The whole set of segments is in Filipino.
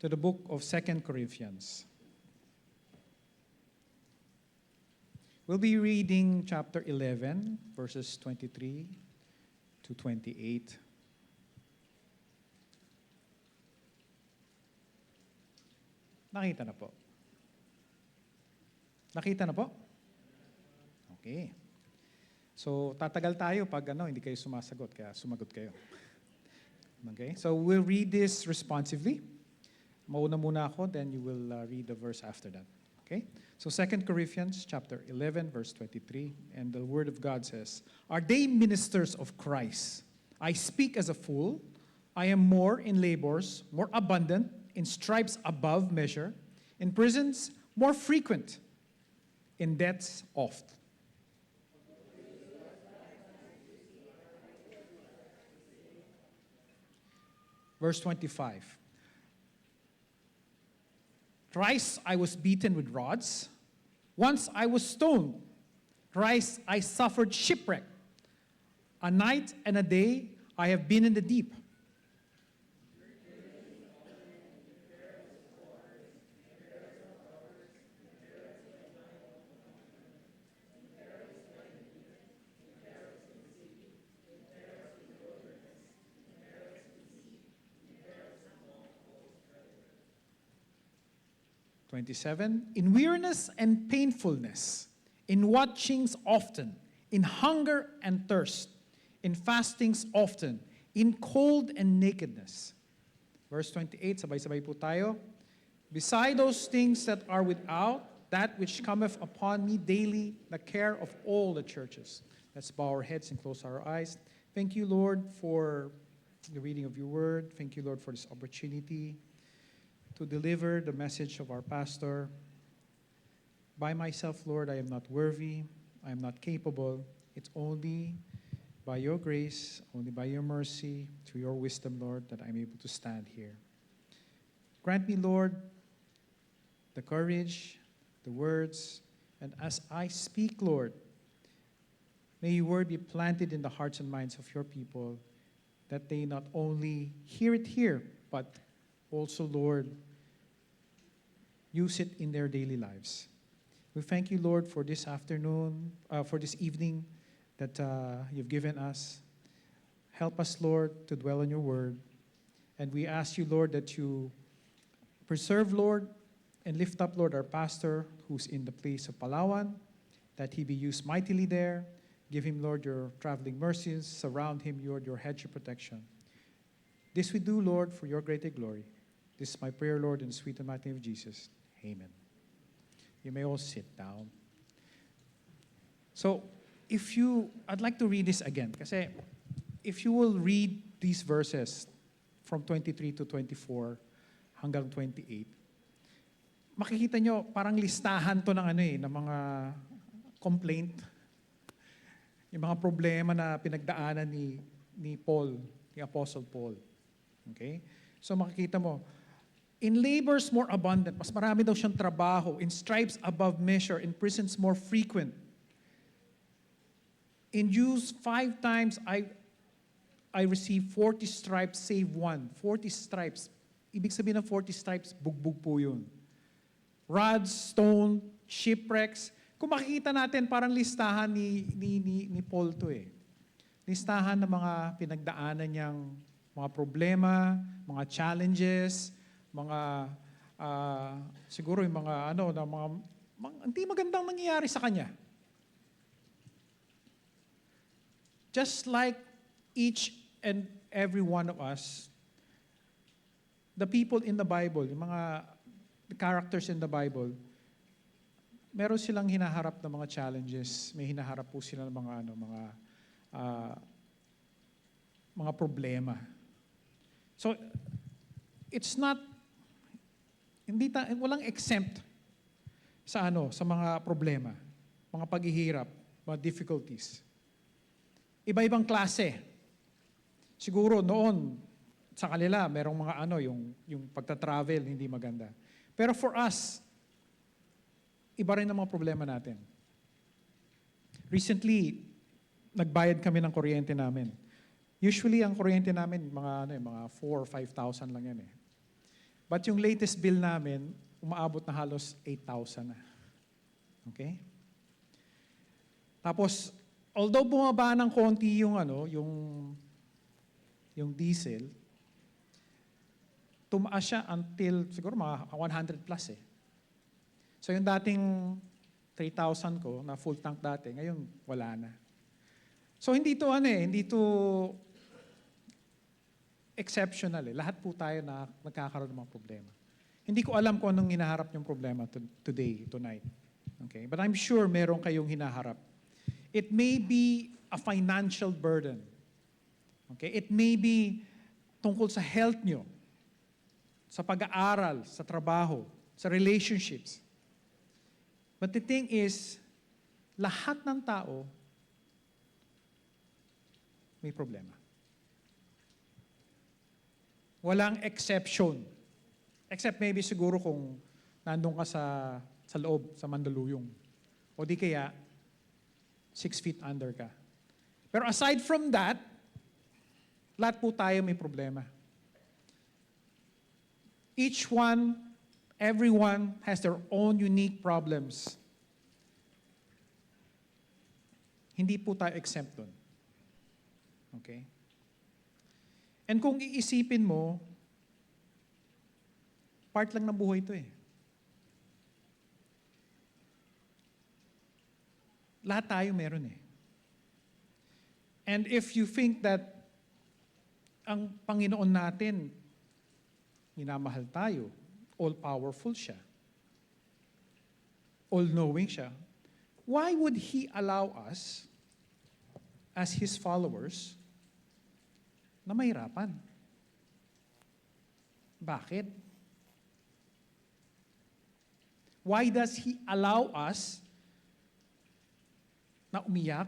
to the book of 2 Corinthians. We'll be reading chapter 11, verses 23 to 28. Nakita na po? Nakita na po? Okay. So, tatagal tayo pag hindi kayo sumasagot, kaya sumagot kayo. Okay? So, we'll read this responsively. Mauna muna ako, then you will read the verse after that. Okay? So, 2 Corinthians chapter 11, verse 23, and the Word of God says, "Are they ministers of Christ? I speak as a fool. I am more in labors, more abundant, in stripes above measure, in prisons more frequent, in deaths oft." Verse 25. "Thrice I was beaten with rods. Once I was stoned. Thrice I suffered shipwreck. A night and a day I have been in the deep." "In weariness and painfulness, in watchings often, in hunger and thirst, in fastings often, in cold and nakedness." Verse 28, sabay-sabay po tayo. "Beside those things that are without, that which cometh upon me daily, the care of all the churches." Let's bow our heads and close our eyes. Thank you, Lord, for the reading of your word. Thank you, Lord, for this opportunity to deliver the message of our pastor. By myself, Lord, I am not worthy. I am not capable. It's only by your grace, only by your mercy, through your wisdom, Lord, that I'm able to stand here. Grant me, Lord, the courage, the words, and as I speak, Lord, may your word be planted in the hearts and minds of your people, that they not only hear it here, but also, Lord, use it in their daily lives. We thank you, Lord, for this afternoon, for this evening that you've given us. Help us, Lord, to dwell on your word. And we ask you, Lord, that you preserve, Lord, and lift up, Lord, our pastor who's in the place of Palawan, that he be used mightily there. Give him, Lord, your traveling mercies. Surround him, Lord, your hedge of protection. This we do, Lord, for your greater glory. This is my prayer, Lord, in the sweet and mighty name of Jesus. Amen. You may all sit down. So, I'd like to read this again. Kasi, if you will read these verses from 23 to 24 hanggang 28, makikita nyo, parang listahan to ng mga complaint, yung mga problema na pinagdaanan ni Paul, ni Apostle Paul. Okay? So makikita mo, in labors more abundant, mas marami daw siyang trabaho. In stripes above measure, in prisons more frequent. In Jews, 5 times I received 40 stripes, save one. 40 stripes. Ibig sabihin ng 40 stripes, bugbog po yun. Rods, stone, shipwrecks. Kung makikita natin, parang listahan ni Paul to eh. Listahan ng mga pinagdaanan niyang mga problema, mga challenges, mga siguro yung mga hindi magandang nangyayari sa kanya. Just like each and every one of us, the people in the Bible, yung mga characters in the Bible, meron silang hinaharap na mga challenges, may hinaharap po sila ng mga problema. So, it's not, walang exempt sa mga problema, mga paghihirap, mga difficulties. Iba-ibang klase. Siguro noon, sa kanila, merong mga yung pagta-travel, hindi maganda. Pero for us, iba rin ang mga problema natin. Recently, nagbayad kami ng kuryente namin. Usually, ang kuryente namin, mga 4,000 or 5,000 lang yan eh. But yung latest bill namin, umaabot na halos 8,000 na. Okay? Tapos, although bumaba ng konti yung diesel, tumaas siya until siguro mga 100 plus eh. So yung dating 3,000 ko na full tank dati, ngayon wala na. So hindi to exceptional eh. Lahat po tayo na nagkakaroon ng mga problema. Hindi ko alam kung anong hinaharap yung problema tonight. Okay? But I'm sure meron kayong hinaharap. It may be a financial burden. Okay? It may be tungkol sa health nyo, sa pag-aaral, sa trabaho, sa relationships. But the thing is, lahat ng tao may problema. Walang exception. Except maybe siguro kung nandun ka sa loob, sa Mandaluyong. O di kaya, 6 feet under ka. Pero aside from that, lahat po tayo may problema. Each one, everyone has their own unique problems. Hindi po tayo exempt dun. Okay? And kung iisipin mo, part lang ng buhay ito eh. Lahat tayo meron eh. And if you think that ang Panginoon natin, minamahal tayo, all-powerful siya, all-knowing siya, why would He allow us, as His followers, na mahirapan? Bakit? Why does He allow us na umiyak,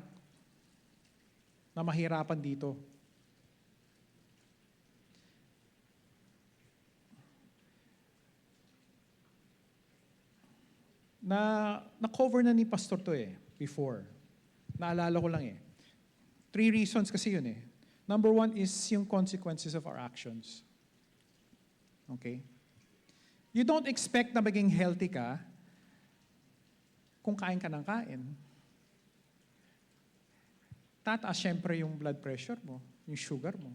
na mahirapan dito? Na-cover na ni Pastor to eh, before. Naalala ko lang eh. 3 reasons kasi yun eh. Number 1 is yung consequences of our actions. Okay? You don't expect na maging healthy ka kung kain ka ng kain. Tataas syempre yung blood pressure mo, yung sugar mo.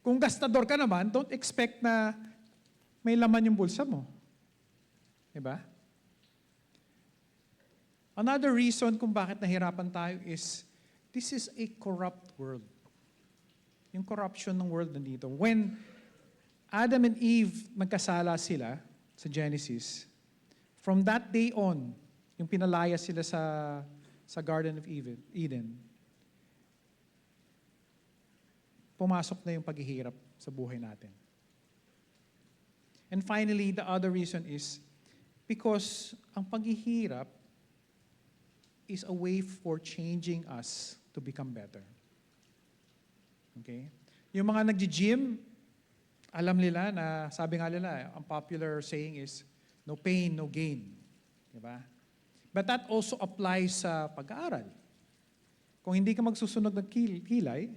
Kung gastador ka naman, don't expect na may laman yung bulsa mo. Diba? Another reason kung bakit nahirapan tayo is, this is a corrupt world. Yung corruption ng world nandito. When Adam and Eve nagkasala sila sa Genesis, from that day on, yung pinalaya sila sa Garden of Eden, pumasok na yung paghihirap sa buhay natin. And finally, the other reason is because ang paghihirap is a way for changing us to become better. Okay? Yung mga nag-gym, alam nila na, sabi nga nila, ang popular saying is, no pain, no gain. Diba? But that also applies sa pag-aaral. Kung hindi ka magsusunod ng kilay,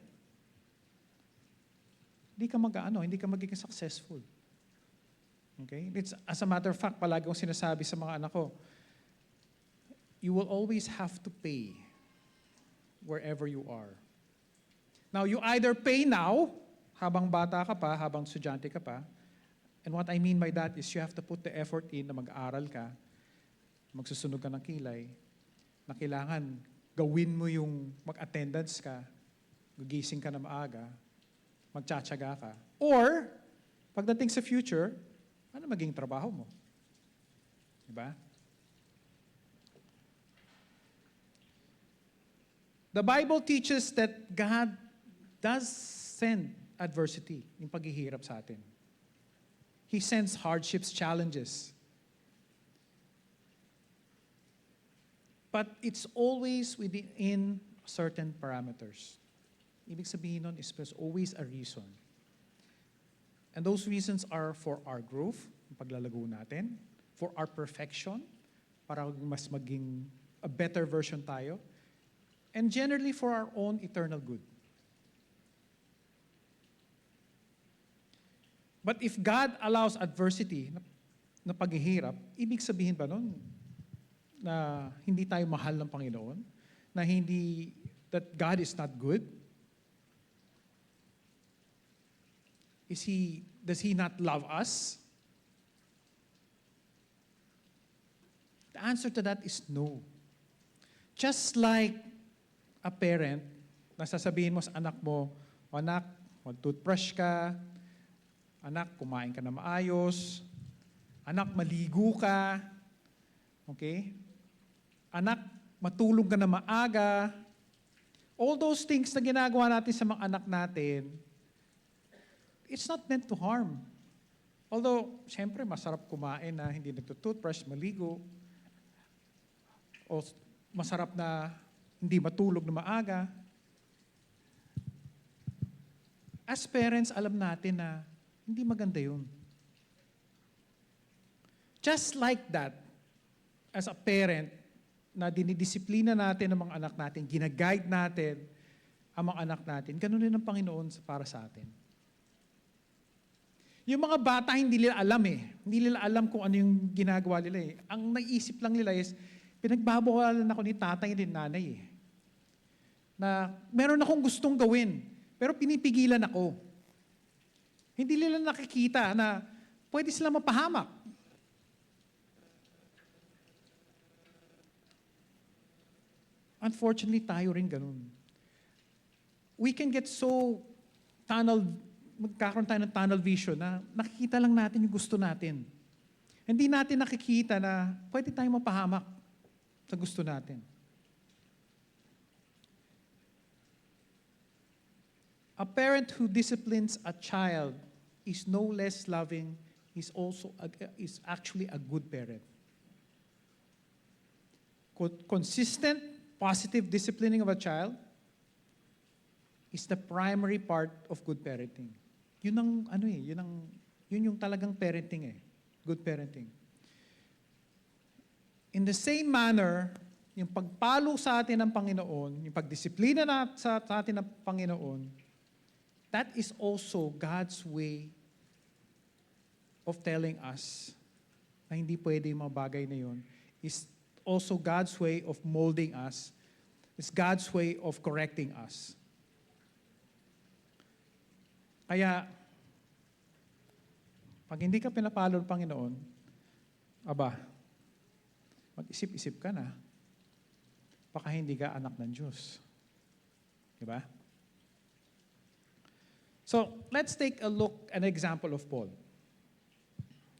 hindi ka magiging successful. Okay? As a matter of fact, palagi kong sinasabi sa mga anak ko, you will always have to pay wherever you are. Now, you either pay now, habang bata ka pa, habang estudyante ka pa, and what I mean by that is you have to put the effort in na mag-aaral ka, magsusunog ka ng kilay, na kailangan gawin mo yung mag-attendance ka, gugising ka na maaga, magtsatsaga ka. Or, pagdating sa future, ano maging trabaho mo? Diba? The Bible teaches that God does send adversity, yung paghihirap sa atin. He sends hardships, challenges. But it's always within certain parameters. Ibig sabihin nun is there's always a reason. And those reasons are for our growth, yung paglalago natin, for our perfection, para mas maging a better version tayo, and generally for our own eternal good. But if God allows adversity na paghihirap, ibig sabihin ba nun na hindi tayo mahal ng Panginoon? Na that God is not good? Does He not love us? The answer to that is no. Just like a parent, nasasabihin mo sa anak mo, anak, mag-toothbrush ka, anak, kumain ka na maayos, anak, maligo ka, okay? Anak, matulog ka na maaga. All those things na ginagawa natin sa mga anak natin, it's not meant to harm. Although, siyempre, masarap kumain na hindi nagtutoothbrush, maligo. O masarap na hindi matulog na maaga. As parents, alam natin na hindi maganda yun. Just like that, as a parent, na dinidisiplina natin ang mga anak natin, ginaguide natin ang mga anak natin, ganun din ang Panginoon para sa atin. Yung mga bata, hindi nila alam eh. Hindi nila alam kung ano yung ginagawa nila eh. Ang naisip lang nila is, pinagbabawalan ako ni tatay at nanay eh. Na meron akong gustong gawin, pero pinipigilan ako. Hindi nila nakikita na pwede sila mapahamak. Unfortunately, tayo rin ganun. We can get so magkakaroon tayo ng tunnel vision na nakikita lang natin yung gusto natin. Hindi natin nakikita na pwede tayong mapahamak sa gusto natin. A parent who disciplines a child is no less loving, is actually a good parent. Consistent, positive disciplining of a child is the primary part of good parenting. Yun yung talagang parenting eh. Good parenting. In the same manner, yung pagpalo sa atin ng Panginoon, yung pagdisiplina sa atin ng Panginoon, that is also God's way of telling us na hindi pwede yung mga bagay na yun. Is also God's way of molding us. It's God's way of correcting us. Kaya, pag hindi ka pinapalo ng Panginoon, mag-isip-isip ka na, baka hindi ka anak ng Diyos. Diba? So, let's take a look, an example of Paul.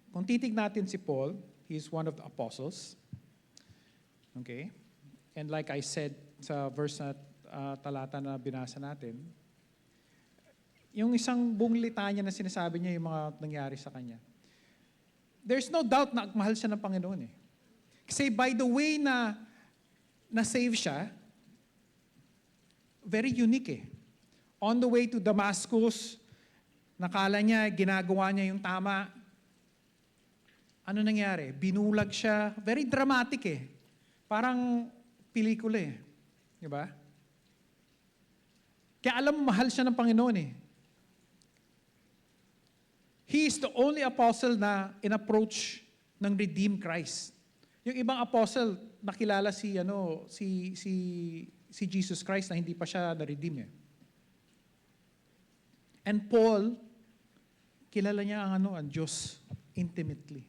Kung titignan natin si Paul, he's one of the apostles. Okay? And like I said sa verse na talata na binasa natin, yung isang buong litanya na sinasabi niya yung mga nangyari sa kanya. There's no doubt na mahal siya ng Panginoon eh. Kasi by the way na na-save siya, very unique eh. On the way to Damascus, nakala niya, ginagawa niya yung tama. Ano nangyari? Binulag siya. Very dramatic eh. Parang pelikula eh. Diba? Kaya alam mo, mahal siya ng Panginoon eh. He is the only apostle na in-approach ng redeemed Christ. Yung ibang apostle, nakilala si Jesus Christ na hindi pa siya na-redeem eh. And Paul, kilala niya ang Diyos intimately.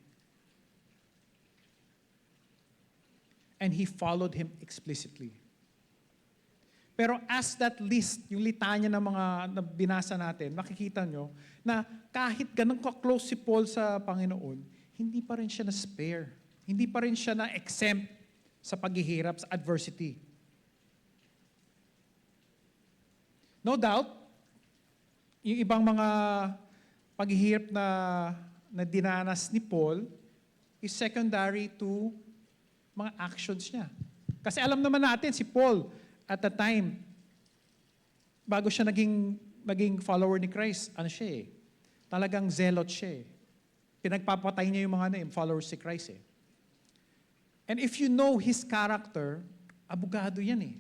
And he followed Him explicitly. Pero as that list, yung litanya ng mga binasa natin, makikita nyo na kahit ganun ka-close si Paul sa Panginoon, hindi pa rin siya na-spare. Hindi pa rin siya na-exempt sa paghihirap, sa adversity. No doubt, yung ibang mga paghihirap na dinanas ni Paul is secondary to mga actions niya. Kasi alam naman natin si Paul, at the time, bago siya naging follower ni Christ, siya eh. Talagang zealot siya eh. Pinagpapatay niya yung mga followers si Christ eh. And if you know his character, abogado yan eh.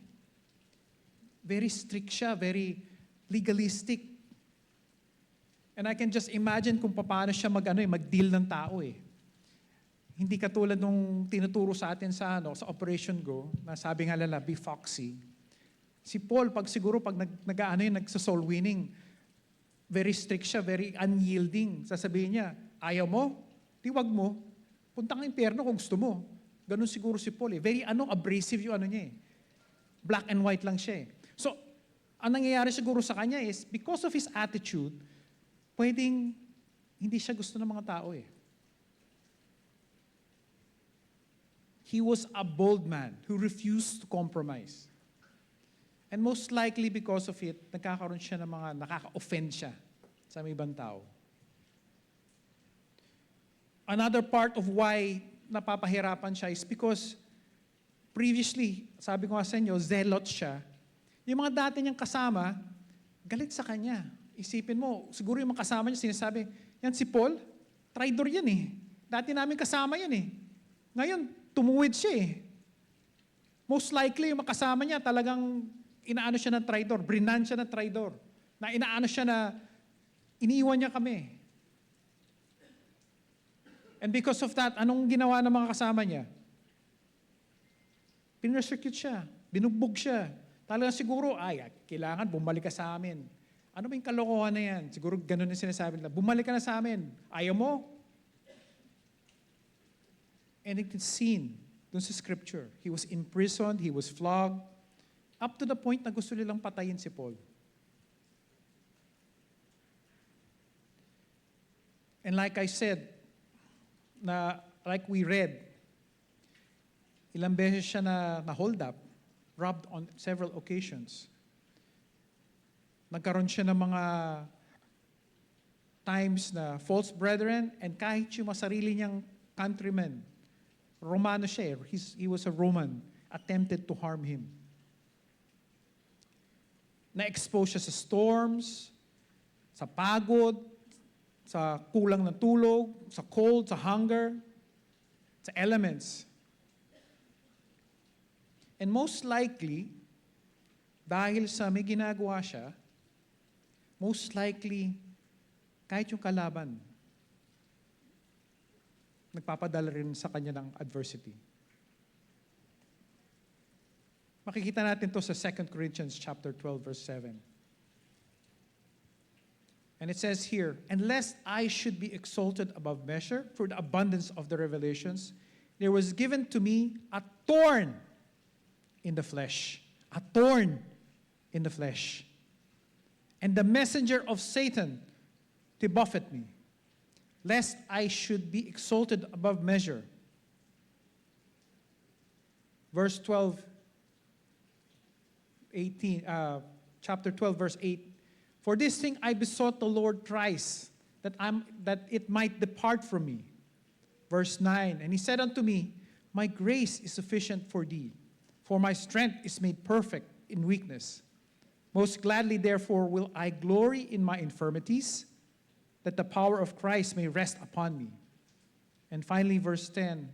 Very strict siya, very legalistic. And I can just imagine kung paano siya mag-deal ng tao eh. Hindi katulad nung tinuturo sa atin sa Operation Go, na sabi nga nila, be foxy. Si Paul, pag nagsa-soul winning, very strict siya, very unyielding. Sasabihin niya, ayaw mo, di wag mo, punta kang impyerno kung gusto mo. Ganun siguro si Paul eh. Very abrasive yung niya eh. Black and white lang siya eh. So, ang nangyayari siguro sa kanya is, because of his attitude, pwedeng hindi siya gusto ng mga tao eh. He was a bold man who refused to compromise. And most likely because of it, nagkakaroon siya ng mga nakaka-offend siya sa mga ibang tao. Another part of why napapahirapan siya is because previously, sabi ko nga sa inyo, zealot siya. Yung mga dati niyang kasama, galit sa kanya. Isipin mo, siguro yung mga kasama niya sinasabi, yan si Paul, traitor yan eh. Dati namin kasama yan eh. Ngayon, tumuwid siya eh. Most likely, yung mga kasama niya talagang inaano siya ng traitor, brinan siya ng traitor. Na inaano siya na iniiwan niya kami. And because of that, anong ginawa ng mga kasama niya? Pinersecute siya, binugbog siya. Talagang siguro, kailangan bumalik ka sa amin. Ano ba yung kalokohan na yan? Siguro ganun yung sinasabi nila, bumalik ka na sa amin. Ayaw mo? And it is seen dun sa scripture. He was imprisoned, he was flogged, up to the point na gusto nilang patayin si Paul. And like I said, like we read, ilang beses siya na hold up, robbed on several occasions. Nagkaroon siya ng mga times na false brethren and kahit yung sarili niyang countrymen, Romano siya, he was a Roman, attempted to harm him. Na-expose siya sa storms, sa pagod, sa kulang ng tulog, sa cold, sa hunger, sa elements. And most likely, dahil sa may ginagawa siya, most likely, kahit yung kalaban, nagpapadala rin sa kanya ng adversity. Makikita natin to sa 2 Corinthians chapter 12, verse 7. And it says here, "And lest I should be exalted above measure for the abundance of the revelations, there was given to me a thorn in the flesh." A thorn in the flesh. "And the messenger of Satan to buffet me, lest I should be exalted above measure." Verse 12, chapter 12, verse 8. "For this thing I besought the Lord thrice, that it might depart from me." Verse 9, "And he said unto me, My grace is sufficient for thee, for my strength is made perfect in weakness. Most gladly, therefore, will I glory in my infirmities, that the power of Christ may rest upon me." And finally, verse 10,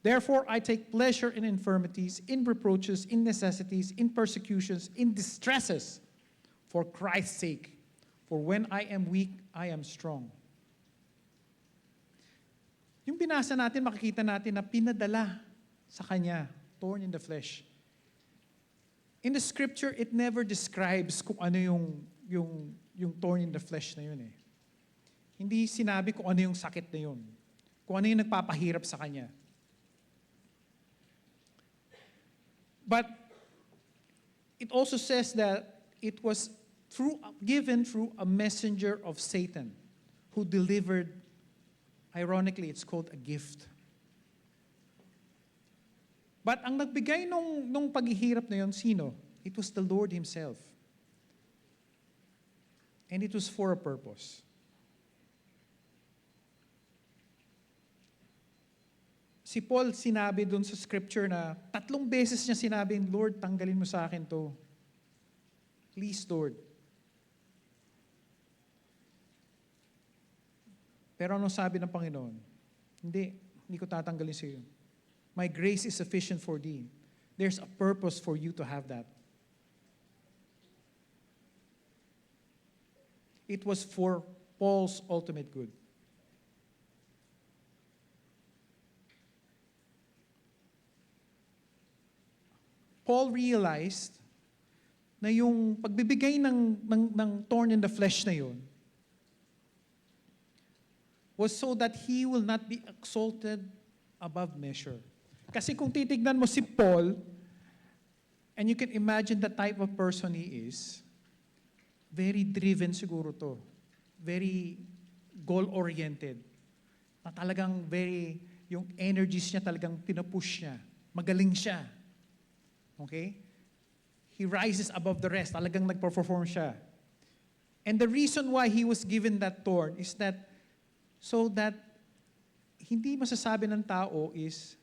"Therefore I take pleasure in infirmities, in reproaches, in necessities, in persecutions, in distresses, for Christ's sake. For when I am weak, I am strong." Yung binasa natin, makikita natin na pinadala sa kanya, thorn in the flesh. In the scripture, it never describes kung ano yung thorn in the flesh na yun eh. Hindi sinabi kung ano yung sakit na yun. Kung ano yung nagpapahirap sa kanya. But it also says that it was given through a messenger of Satan who delivered, ironically, it's called a gift. But ang nagbigay nung paghihirap na yun, sino? It was the Lord Himself. And it was for a purpose. Si Paul sinabi dun sa scripture na 3 beses niya sinabing, "Lord, tanggalin mo sa akin to. Please, Lord." Pero anong sabi ng Panginoon? Hindi ko tatanggalin sa iyo. "My grace is sufficient for thee." There's a purpose for you to have that. It was for Paul's ultimate good. Paul realized na yung pagbibigay ng thorn in the flesh na yun was so that he will not be exalted above measure. Kasi kung titignan mo si Paul, and you can imagine the type of person he is, very driven siguro to. Very goal-oriented. Na talagang yung energies niya talagang pinupush niya. Magaling siya. Okay? He rises above the rest. Talagang nagperform siya. And the reason why he was given that thorn is that so that hindi masasabi ng tao is,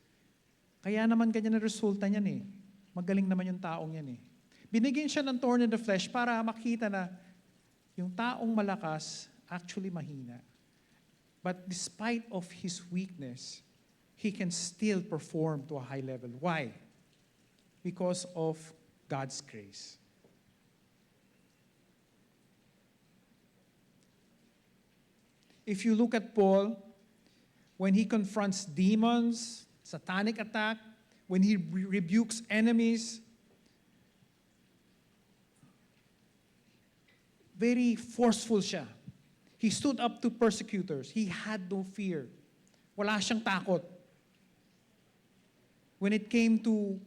kaya naman ganyan ang resulta niyan eh. Magaling naman yung taong yan eh. Binigyan siya ng thorn in the flesh para makita na yung taong malakas actually mahina. But despite of his weakness, he can still perform to a high level. Why? Because of God's grace. If you look at Paul, when he confronts demons, satanic attack, when he rebukes enemies, very forceful siya. He stood up to persecutors. He had no fear. Wala siyang takot. When it came to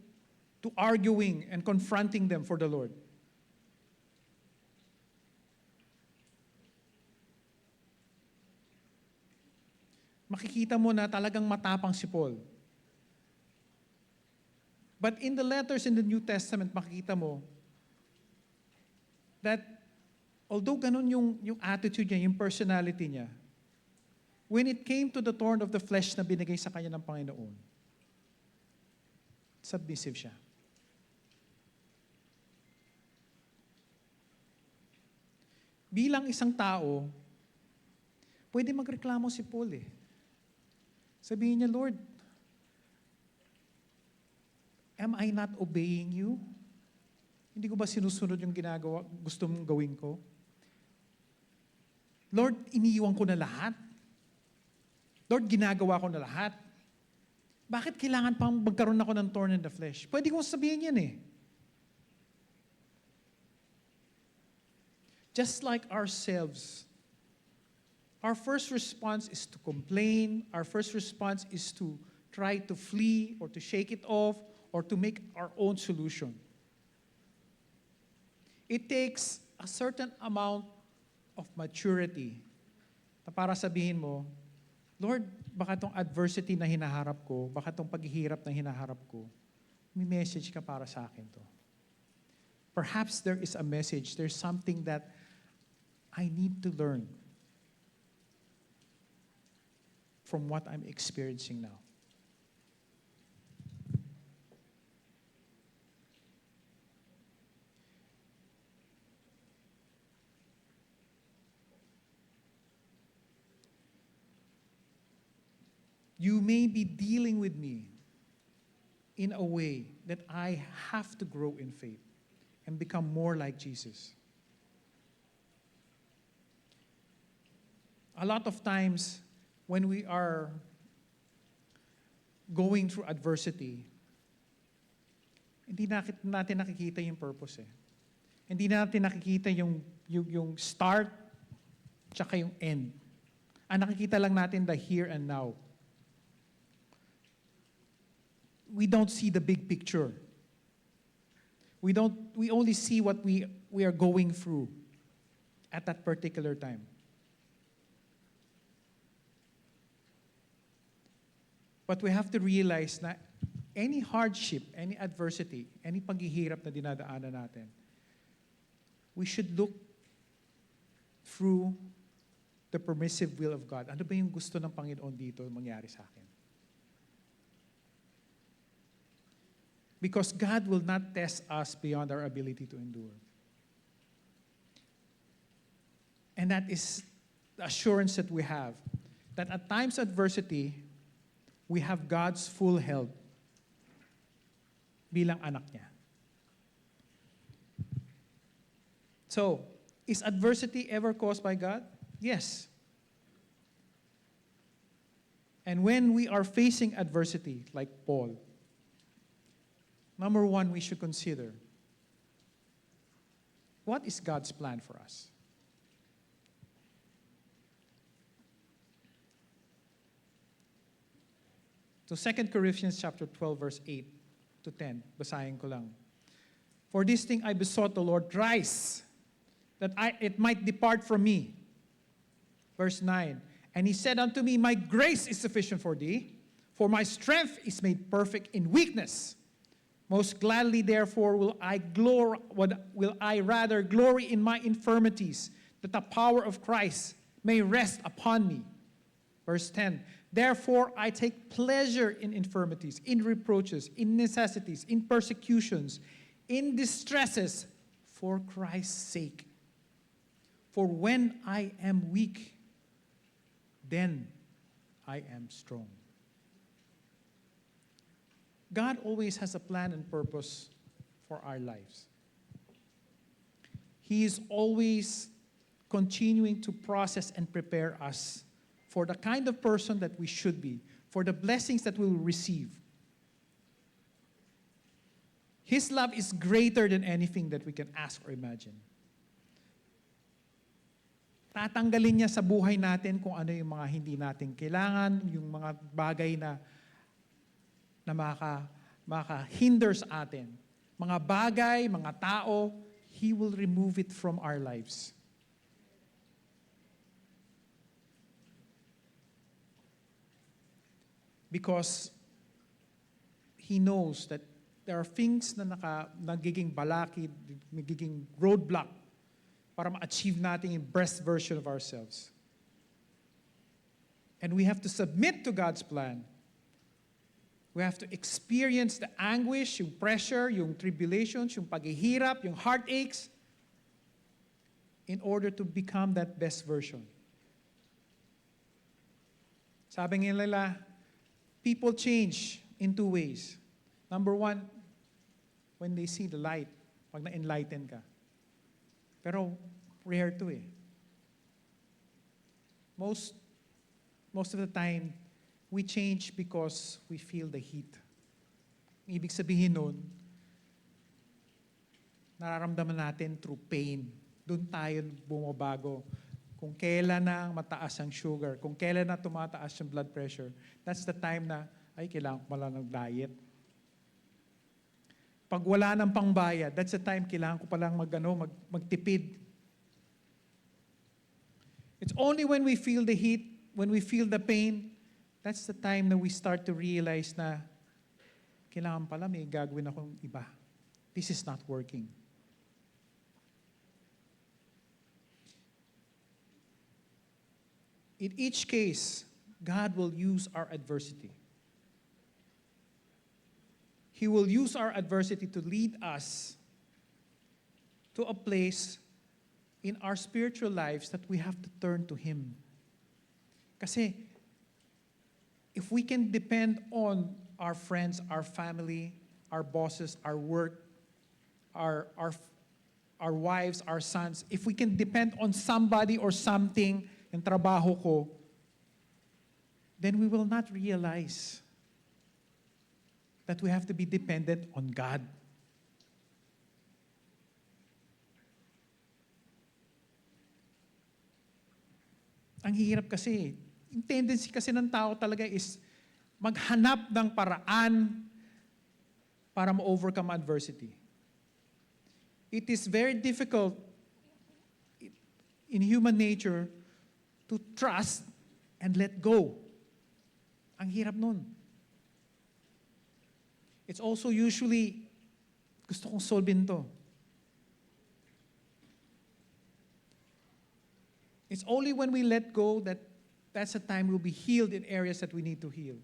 arguing and confronting them for the Lord. Makikita mo na talagang matapang si Paul. But in the letters in the New Testament, makikita mo that although ganun yung attitude niya, yung personality niya, when it came to the thorn of the flesh na binigay sa kanya ng Panginoon, submissive siya. Bilang isang tao, pwede magreklamo si Paul eh. Sabihin niya, Lord, am I not obeying you? Hindi ko ba sinusunod yung ginagawa, gusto mong gawin ko? Lord, iniiwan ko na lahat. Lord, ginagawa ko na lahat. Bakit kailangan pang magkaroon ako ng thorn in the flesh? Pwede kong sabihin yan eh. Just like ourselves, our first response is to complain. Our first response is to try to flee or to shake it off or to make our own solution. It takes a certain amount of maturity na para sabihin mo, Lord, baka itong adversity na hinaharap ko, baka itong paghihirap na hinaharap ko, may message ka para sa akin to. Perhaps there is a message, there's something that I need to learn from what I'm experiencing now. You may be dealing with me in a way that I have to grow in faith and become more like Jesus. A lot of times, when we are going through adversity, hindi natin nakikita yung purpose eh. Hindi natin nakikita yung start tsaka yung end. Ang nakikita lang natin the here and now. We don't see the big picture. We only see what we are going through at that particular time. But we have to realize na any hardship, any adversity, any paghihirap na dinadaanan natin, we should look through the permissive will of God. Ano ba yung gusto ng Panginoon dito mangyari sa akin? Because God will not test us beyond our ability to endure. And that is the assurance that we have, that at times of adversity, we have God's full help bilang anak niya. So, is adversity ever caused by God? Yes. And when we are facing adversity, like Paul, number one, we should consider, what is God's plan for us? So 2 Corinthians chapter 12, verse 8 to 10. Basahin ko lang. For this thing I besought the Lord thrice, that it might depart from me. Verse 9. And he said unto me, my grace is sufficient for thee, for my strength is made perfect in weakness. Most gladly, therefore, will I rather glory in my infirmities, that the power of Christ may rest upon me. Verse 10. Therefore, I take pleasure in infirmities, in reproaches, in necessities, in persecutions, in distresses, for Christ's sake. For when I am weak, then I am strong. God always has a plan and purpose for our lives. He is always continuing to process and prepare us for the kind of person that we should be, for the blessings that we will receive. His love is greater than anything that we can ask or imagine. Tatanggalin niya sa buhay natin kung ano yung mga hindi natin kailangan, yung mga bagay na maka-hinder sa atin. Mga bagay, mga tao, He will remove it from our lives. Because He knows that there are things na nagiging balakid, nagiging roadblock para ma-achieve natin yung best version of ourselves. And we have to submit to God's plan. We have to experience the anguish, yung pressure, yung tribulations, yung paghihirap, yung heartaches, in order to become that best version. Sabi nga nila, people change in two ways. Number one, when they see the light, pag na-enlighten ka. Pero rare to eh. Most of the time, we change because we feel the heat. Ibig sabihin nun, nararamdaman natin through pain. Doon tayo bumabago. Kung kailan na mataas ang sugar, kung kailan na tumataas yung blood pressure, that's the time na, ay, kailangan ko pala ng diet. Pag wala ng pangbayad, that's the time kailangan ko palang magtipid. It's only when we feel the heat, when we feel the pain, that's the time na we start to realize na kailangan pala may gagawin akong iba. This is not working. In each case, God will use our adversity. He will use our adversity to lead us to a place in our spiritual lives that we have to turn to Him. Kasi if we can depend on our friends, our family, our bosses, our work, our wives, our sons, if we can depend on somebody or something, yung trabaho ko, then we will not realize that we have to be dependent on God. Ang hirap kasi, yung tendency kasi ng tao talaga is maghanap ng paraan para ma-overcome adversity. It is very difficult in human nature to trust and let go. Ang hirap nun. It's also usually, gusto kong solvein to. It's only when we let go that's the time we'll be healed in areas that we need to heal.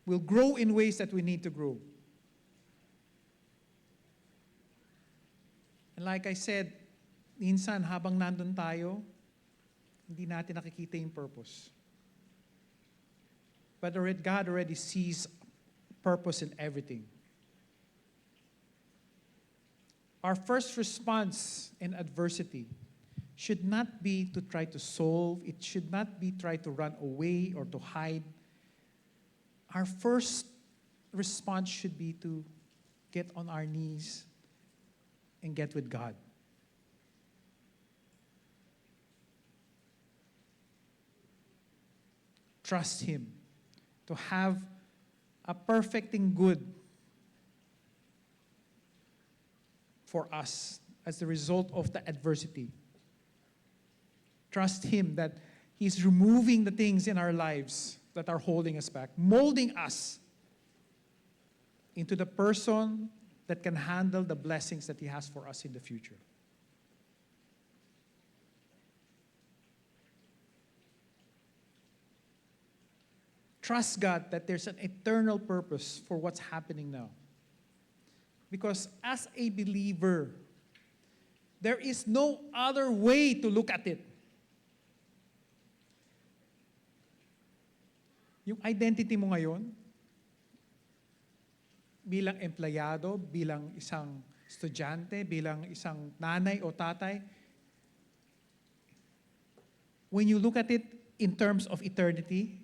We'll grow in ways that we need to grow. And like I said, minsan habang nandun tayo, hindi natin nakikita yung purpose. But God already sees purpose in everything. Our first response in adversity should not be to try to solve, it should not be try to run away or to hide. Our first response should be to get on our knees and get with God. Trust Him to have a perfecting good for us as the result of the adversity. Trust Him that He's removing the things in our lives that are holding us back, molding us into the person that can handle the blessings that He has for us in the future. Trust God that there's an eternal purpose for what's happening now. Because as a believer, there is no other way to look at it. Yung identity mo ngayon, bilang empleyado, bilang isang estudyante, bilang isang nanay o tatay, when you look at it in terms of eternity,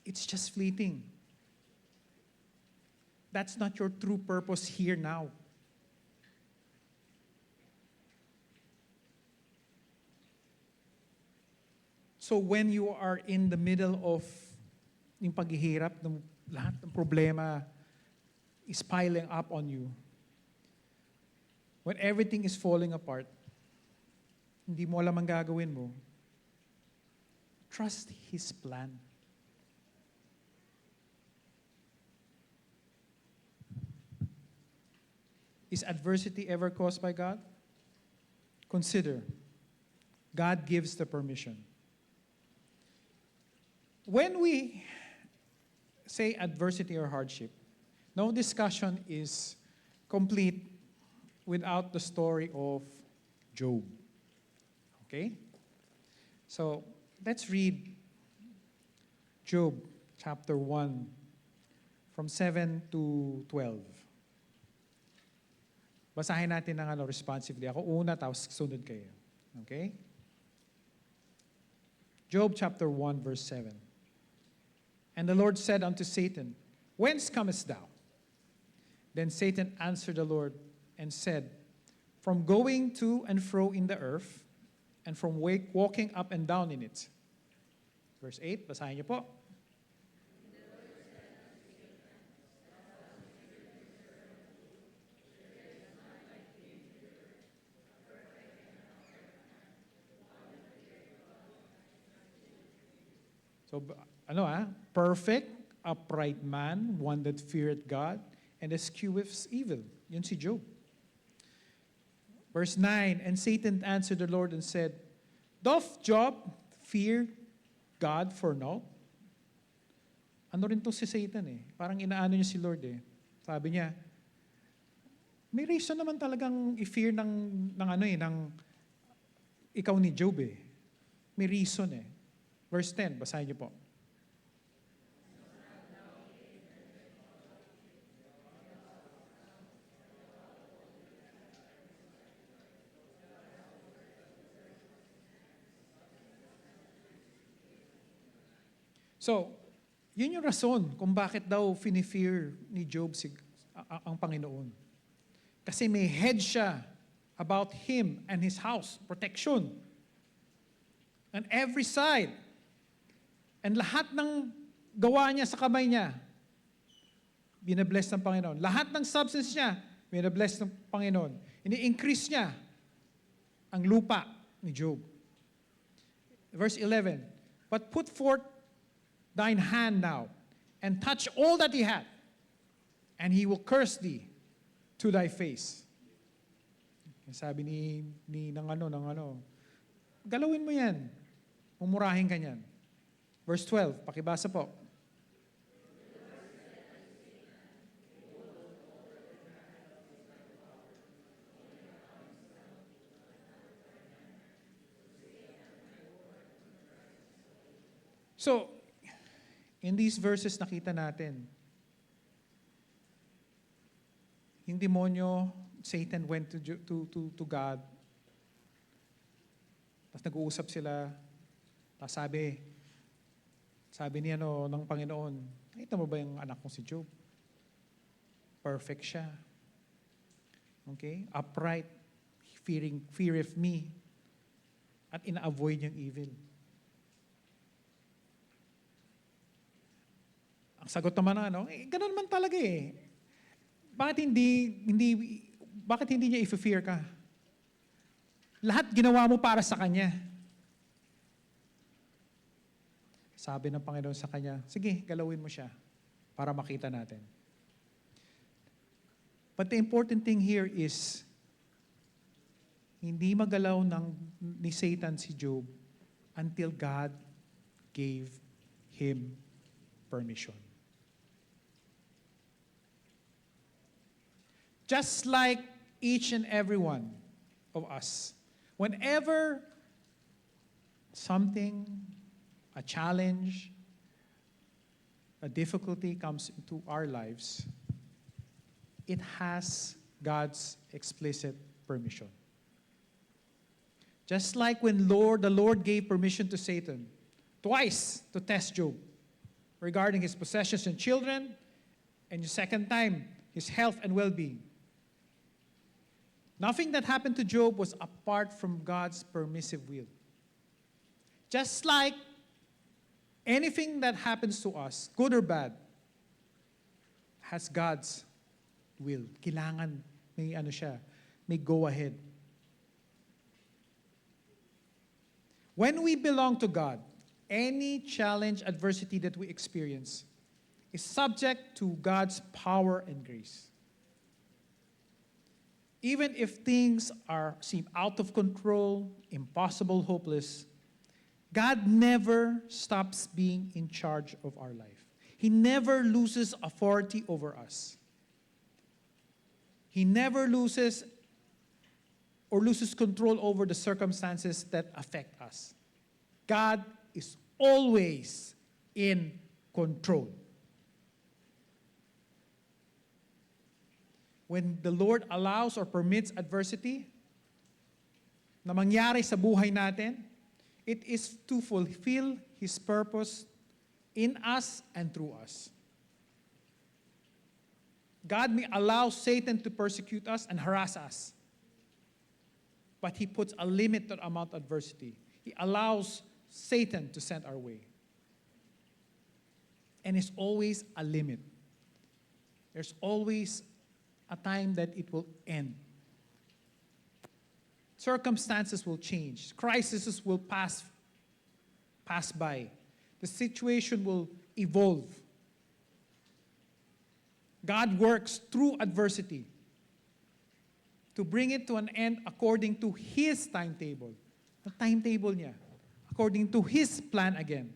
it's just fleeting. That's not your true purpose here now. So when you are in the middle of yung paghihirap, lahat ng problema is piling up on you, when everything is falling apart, hindi mo alam ang gagawin mo, trust His plan. Is adversity ever caused by God? Consider, God gives the permission. When we say adversity or hardship, no discussion is complete without the story of Job. Okay? So, let's read Job chapter 1 from 7 to 12. Basahin natin ng responsively. Ako una, tapos sunod kayo. Okay? Job chapter 1 verse 7. And the Lord said unto Satan, Whence comest thou? Then Satan answered the Lord and said, From going to and fro in the earth, and from walking up and down in it. Verse 8, basahin niyo po. So, perfect, upright man, one that feareth God, and escheweth evil. Yun si Job. Verse 9, and Satan answered the Lord and said, Doth Job fear God for naught? Ano rin to si Satan eh. Parang inaano niya si Lord eh. Sabi niya, may reason naman talagang i-fear ng ikaw ni Job eh. May reason eh. Verse 10, basahin niyo po. So, yun yung rason kung bakit daw finifear ni Job ang Panginoon. Kasi may head siya about him and his house, protection. On every side. And lahat ng gawa niya sa kamay niya, binabless ng Panginoon. Lahat ng substance niya, binabless ng Panginoon. Ini-increase niya ang lupa ni Job. Verse 11, But put forth thine hand now, and touch all that he had, and he will curse thee to thy face. Sabi ng galawin mo yan. Mumurahin ka niyan. Verse 12, pakibasa po. So, in these verses nakita natin, yung demonyo, Satan went to God Tapos nag-uusap sila. Tapos sabi niya ng Panginoon, nakita mo ba yung anak kong si Job? Perfect siya. Okay? Upright, fear of me, at ina-avoid yung evil. Ang sagot naman ganun naman talaga eh. Bakit hindi niya i-fear ka? Lahat ginawa mo para sa Kanya. Sabi ng Panginoon sa kanya, sige, galawin mo siya para makita natin. But the important thing here is, hindi magalaw ni Satan si Job until God gave him permission. Just like each and every one of us, whenever something, a challenge, a difficulty comes into our lives, it has God's explicit permission. Just like when the Lord gave permission to Satan twice to test Job regarding his possessions and children, and the second time, his health and well-being. Nothing that happened to Job was apart from God's permissive will. Just like anything that happens to us, good or bad, has God's will. Kailangan may go ahead. When we belong to God, any challenge, adversity that we experience is subject to God's power and grace. Even if things seem out of control, impossible, hopeless, God never stops being in charge of our life. He never loses authority over us. He never loses control over the circumstances that affect us. God is always in control. When the Lord allows or permits adversity na mangyari sa buhay natin, it is to fulfill His purpose in us and through us. God may allow Satan to persecute us and harass us, but He puts a limit to the amount of adversity. He allows Satan to send our way. And it's always a limit. There's always a time that it will end. Circumstances will change. Crises will pass by. The situation will evolve. God works through adversity to bring it to an end according to His timetable. The timetable niya. According to His plan again.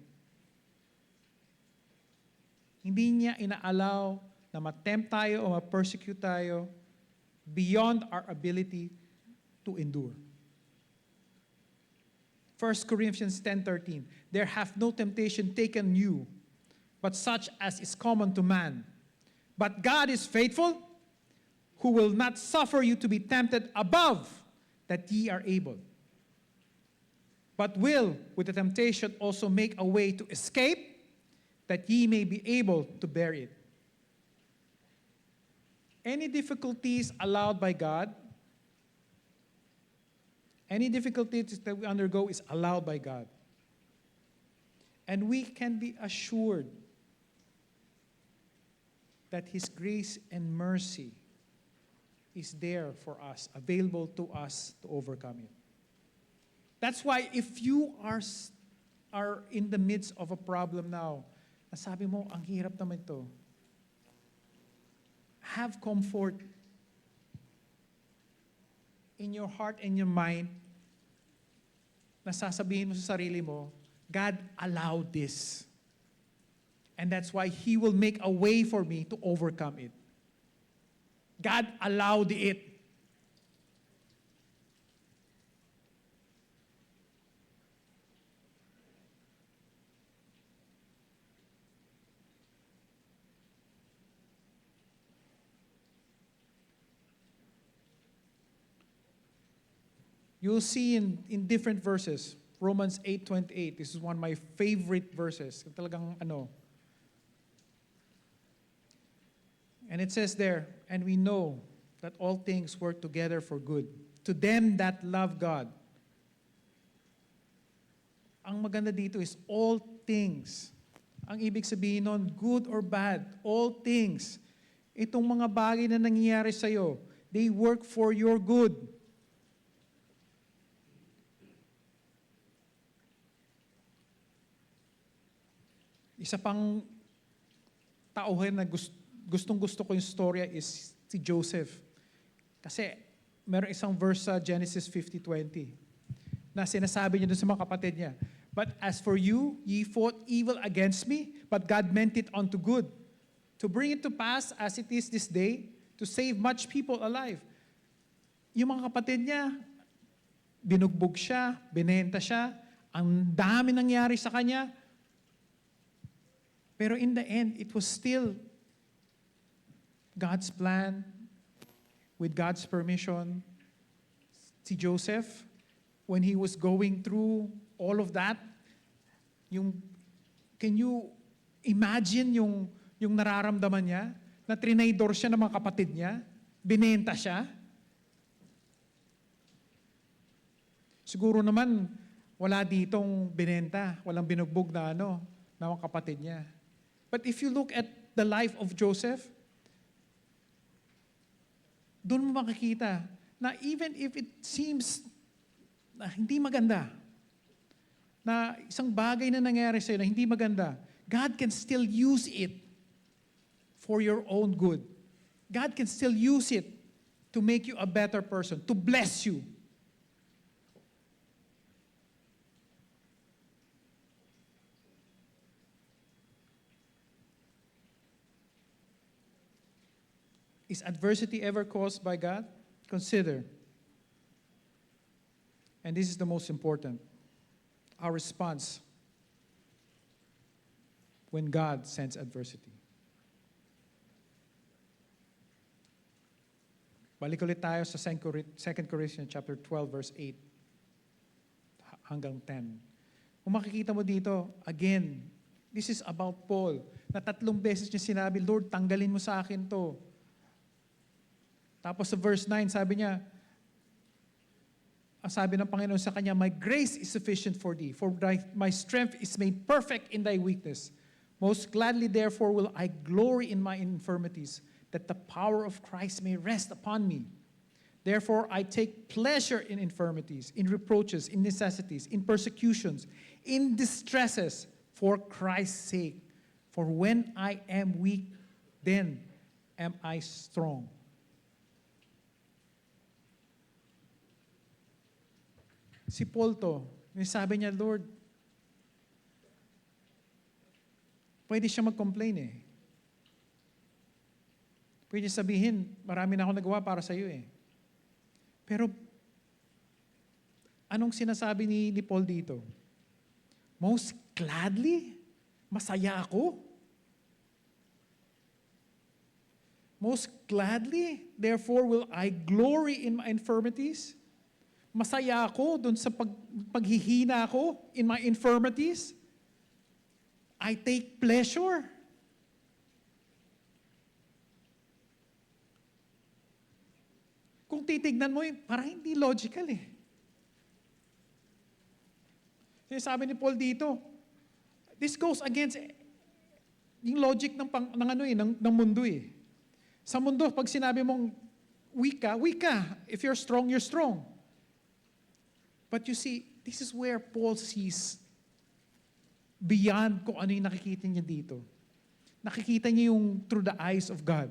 Hindi niya ina-allow na ma-tempt tayo o ma-persecute tayo beyond our ability to endure. 1 Corinthians 10:13, there hath no temptation taken you, but such as is common to man. But God is faithful, who will not suffer you to be tempted above that ye are able, but will with the temptation also make a way to escape, that ye may be able to bear it. Any difficulties allowed by God, any difficulties that we undergo is allowed by God. And we can be assured that His grace and mercy is there for us, available to us to overcome it. That's why if you are in the midst of a problem now, nasabi mo, ang hirap naman ito, have comfort in your heart and your mind na sasabihin mo sa sarili mo, God allowed this. And that's why He will make a way for me to overcome it. God allowed it. You'll see in different verses. Romans 8:28. This is one of my favorite verses. Talagang ano. And it says there, and we know that all things work together for good to them that love God. Ang maganda dito is all things. Ang ibig sabihin nun, good or bad, all things. Itong mga bagay na nangyayari sa'yo, they work for your good. Isa pang tauhan na gustong-gusto ko yung storya is si Joseph. Kasi meron isang verse sa Genesis 50:20 na sinasabi niya dun sa mga kapatid niya, "But as for you, ye fought evil against me, but God meant it unto good, to bring it to pass as it is this day, to save much people alive." Yung mga kapatid niya, binugbog siya, binenta siya, ang dami nangyari sa kanya. Pero in the end, it was still God's plan, with God's permission. Si Joseph, when he was going through all of that, can you imagine yung nararamdaman niya? Na trinaydor siya ng mga kapatid niya? Binenta siya? Siguro naman, wala ditong binenta, walang binugbog na ng mga kapatid niya. But if you look at the life of Joseph, doon mo makikita na even if it seems na hindi maganda, na isang bagay na nangyari sa'yo na hindi maganda, God can still use it for your own good. God can still use it to make you a better person, to bless you. Is adversity ever caused by God? Consider. And this is the most important. Our response when God sends adversity. Balik ulit tayo sa 2 Corinthians chapter 12 verse 8 hanggang 10. Kung makikita mo dito, again, this is about Paul, na 3 beses niya sinabi, "Lord, tanggalin mo sa akin to." Tapos sa verse 9, sabi niya, ang sabi ng Panginoon sa kanya, "My grace is sufficient for thee, for my strength is made perfect in thy weakness. Most gladly therefore will I glory in my infirmities, that the power of Christ may rest upon me. Therefore I take pleasure in infirmities, in reproaches, in necessities, in persecutions, in distresses, for Christ's sake. For when I am weak, then am I strong." Si Paul to, sabi niya, "Lord," pwede siya mag-complain eh. Pwede sabihin, "Marami na ako nagawa para sa iyo eh." Pero, anong sinasabi ni Paul dito? Most gladly, masaya ako. Most gladly, therefore will I glory in my infirmities. Masaya ako dun sa paghihina ko in my infirmities. I take pleasure. Kung titignan mo, parang hindi logical eh. Sabi ni Paul dito, this goes against yung logic ng mundo eh. Sa mundo, pag sinabi mong weak ka, weak ka. If you're strong, you're strong. But you see, this is where Paul sees beyond kung ano yung nakikita niya dito. Nakikita niya yung through the eyes of God.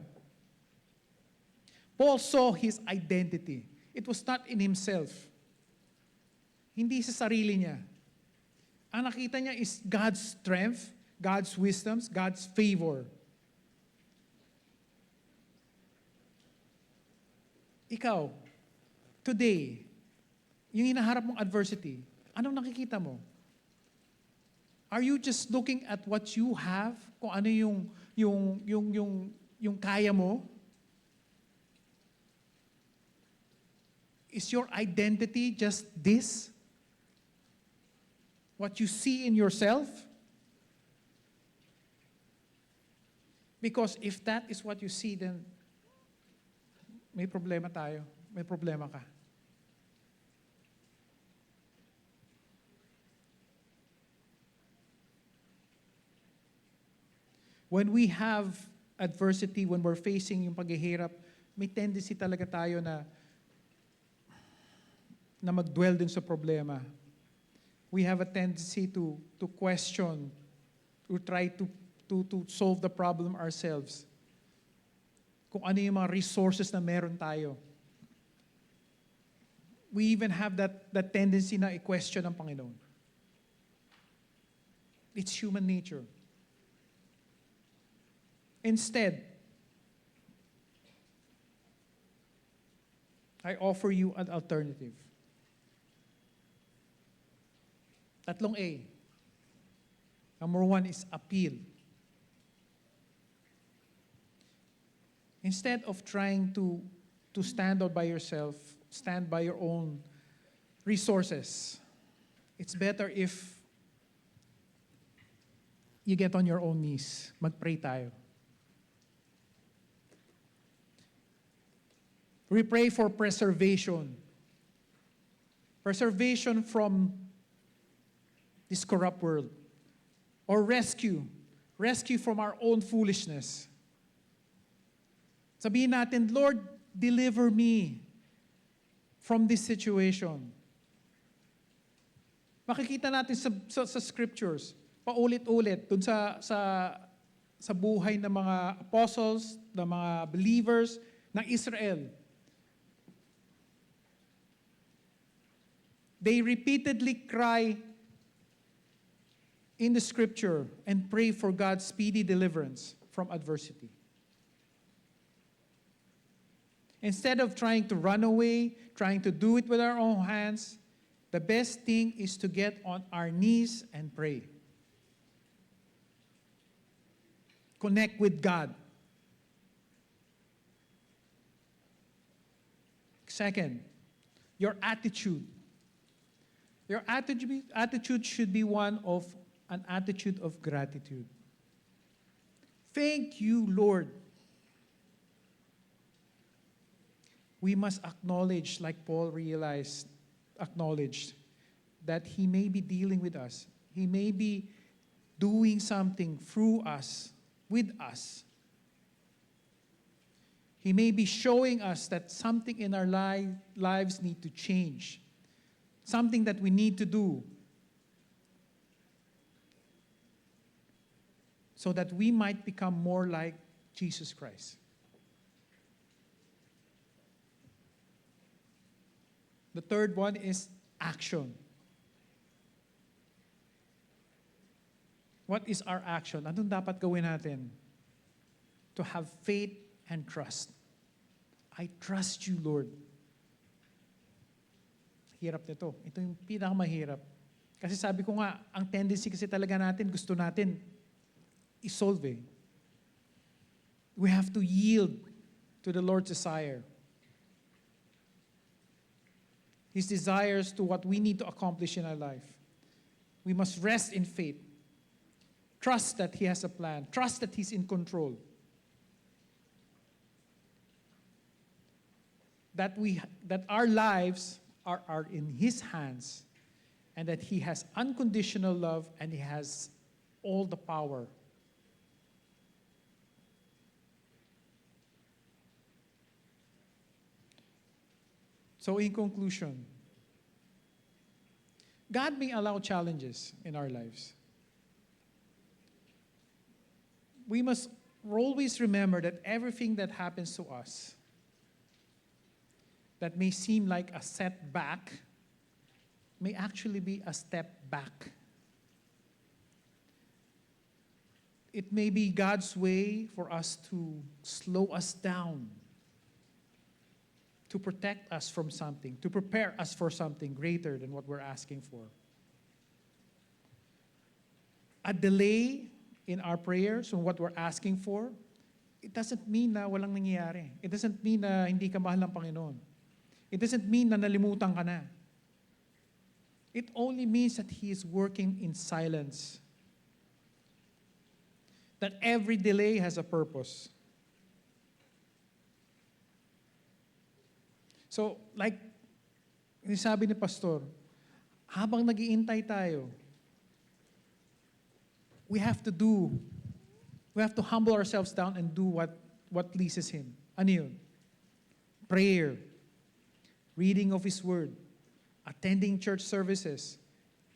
Paul saw his identity. It was not in himself. Hindi sa sarili niya. Ang nakita niya is God's strength, God's wisdom, God's favor. Ikaw, today, yung hinaharap mong adversity, anong nakikita mo? Are you just looking at what you have? Kung ano yung kaya mo? Is your identity just this? What you see in yourself? Because if that is what you see, then may problema tayo. May problema ka. When we have adversity, when we're facing yung paghihirap, may tendency talaga tayo na mag-dwell din sa problema. We have a tendency to question, to try to solve the problem ourselves. Kung ano yung mga resources na meron tayo. We even have that tendency na i-question ang Panginoon. It's human nature. Instead, I offer you an alternative. Tatlong A. Number one is appeal. Instead of trying to stand out by yourself, stand by your own resources, it's better if you get on your own knees. Mag-pray tayo. We pray for preservation. Preservation from this corrupt world. Or rescue. Rescue from our own foolishness. Sabihin natin, Lord, deliver me from this situation. Makikita natin sa scriptures, paulit-ulit, dun sa buhay ng mga apostles, ng mga believers ng Israel. They repeatedly cry in the scripture and pray for God's speedy deliverance from adversity. Instead of trying to run away, trying to do it with our own hands, the best thing is to get on our knees and pray. Connect with God. Second, your attitude. Your attitude should be an attitude of gratitude. Thank you, Lord. We must acknowledge, like Paul acknowledged, that he may be dealing with us. He may be doing something through us, with us. He may be showing us that something in our lives need to change. Something that we need to do so that we might become more like Jesus Christ. The third one is action. What is our action? Anong dapat gawin natin? To have faith and trust. I trust you, Lord. Hirap nito. Ito yung pinakamahirap. Kasi sabi ko nga, ang tendency kasi talaga natin, gusto natin isolve. We have to yield to the Lord's desire. His desires to what we need to accomplish in our life. We must rest in faith. Trust that He has a plan. Trust that He's in control. That our lives are in His hands, and that He has unconditional love and He has all the power. So in conclusion, God may allow challenges in our lives. We must always remember that everything that happens to us that may seem like a setback may actually be a step back. It may be God's way for us to slow us down, to protect us from something, to prepare us for something greater than what we're asking for. A delay in our prayers on what we're asking for, it doesn't mean na walang nangyayari. It doesn't mean na hindi ka mahal ng Panginoon. It doesn't mean na nalimutan ka na. It only means that He is working in silence. That every delay has a purpose. So, like, sabi ni Pastor, habang nag-iintay tayo, we have to humble ourselves down and do what pleases Him. Ano yun? Prayer, reading of His Word, attending church services,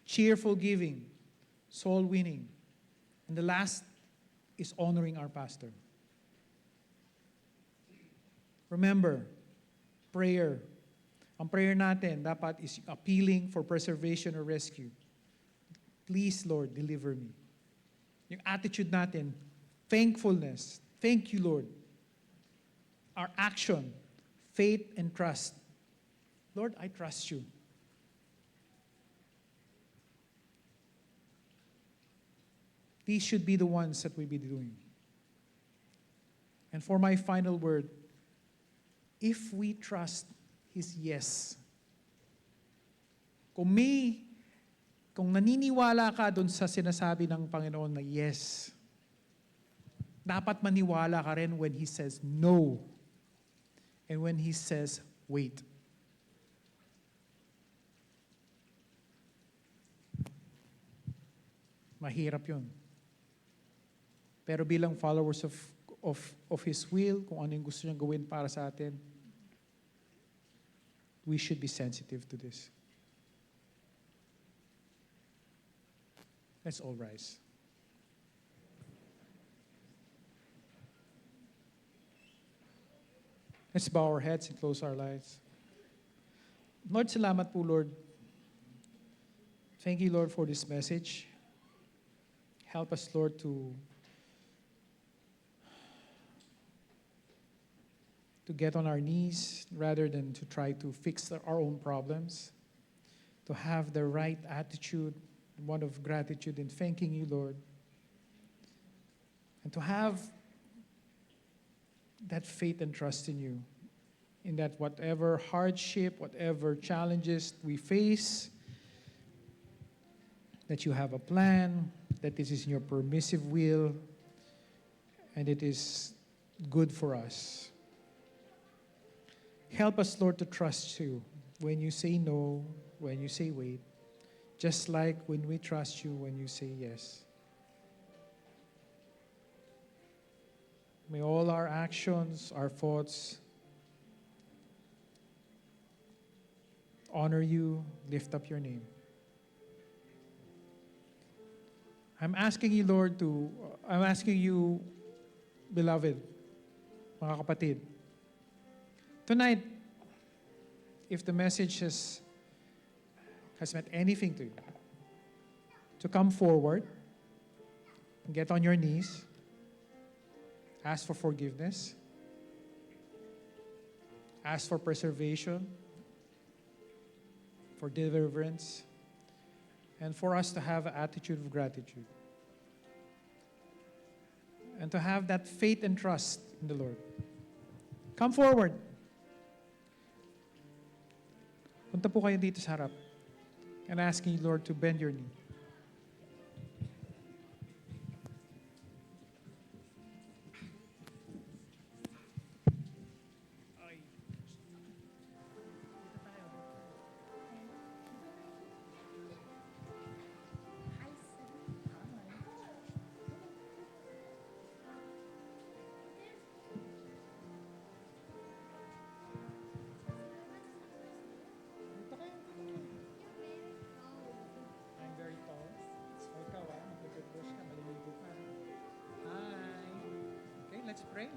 cheerful giving, soul winning. And the last is honoring our pastor. Remember, prayer. Ang prayer natin dapat is appealing for preservation or rescue. Please, Lord, deliver me. Yung attitude natin, thankfulness. Thank you, Lord. Our action, faith and trust. Lord, I trust you. These should be the ones that we be doing. And for my final word, if we trust His yes, kung naniniwala ka dun sa sinasabi ng Panginoon na yes, dapat maniwala ka rin when He says no and when He says wait. Mahirap yun. Pero bilang followers of His will, kung ano yung gusto niyang gawin para sa atin, we should be sensitive to this. Let's all rise. Let's bow our heads and close our lives. Lord, salamat po, Lord. Thank you, Lord, for this message. Help us, Lord, to get on our knees rather than to try to fix our own problems, to have the right attitude, one of gratitude in thanking you, Lord, and to have that faith and trust in you, in that whatever hardship, whatever challenges we face, that you have a plan, that this is in your permissive will, and it is good for us. Help us, Lord, to trust you when you say no, when you say wait, just like when we trust you when you say yes. May all our actions, our thoughts, honor you, lift up your name. I'm asking you, beloved, mga kapatid, tonight, if the message has meant anything to you, to come forward and get on your knees, ask for forgiveness, ask for preservation, for deliverance, and for us to have an attitude of gratitude. And to have that faith and trust in the Lord. Come forward. Punta po kayo dito sa harap. And asking you, Lord, to bend your knee. I'm very tall. O ikaw, mag-brush ka, maliligo ka. Hi. Okay, let's pray.